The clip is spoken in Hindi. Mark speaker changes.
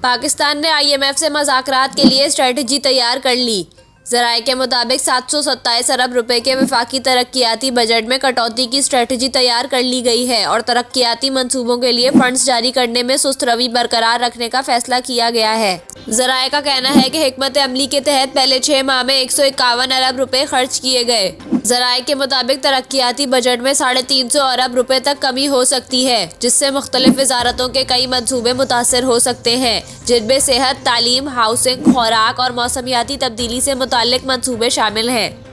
Speaker 1: पाकिस्तान ने IMF से मुज़ाकरात के लिए स्ट्रेटजी तैयार कर ली। ज़राए के मुताबिक 727 अरब रुपए के वफाकी तरक्कियाती बजट में कटौती की स्ट्रेटजी तैयार कर ली गई है और तरक्कियाती मंसूबों के लिए फंड्स जारी करने में सुस्त रवि बरकरार रखने का फैसला किया गया है। ज़राए का कहना है कि हिकमत अमली के तहत पहले 6 माह में 151 अरब रुपए खर्च किए गए। ज़राए के मुताबिक तरक्कियाती बजट में 350 अरब रुपए तक कमी हो सकती है, जिससे मुख्तलिफ वजारतों के कई मंसूबे मुतासर हो सकते हैं, जिनमें सेहत, तालीम, हाउसिंग, खुराक और मौसमियाती तब्दीली से मुताल्लिक मंसूबे शामिल हैं।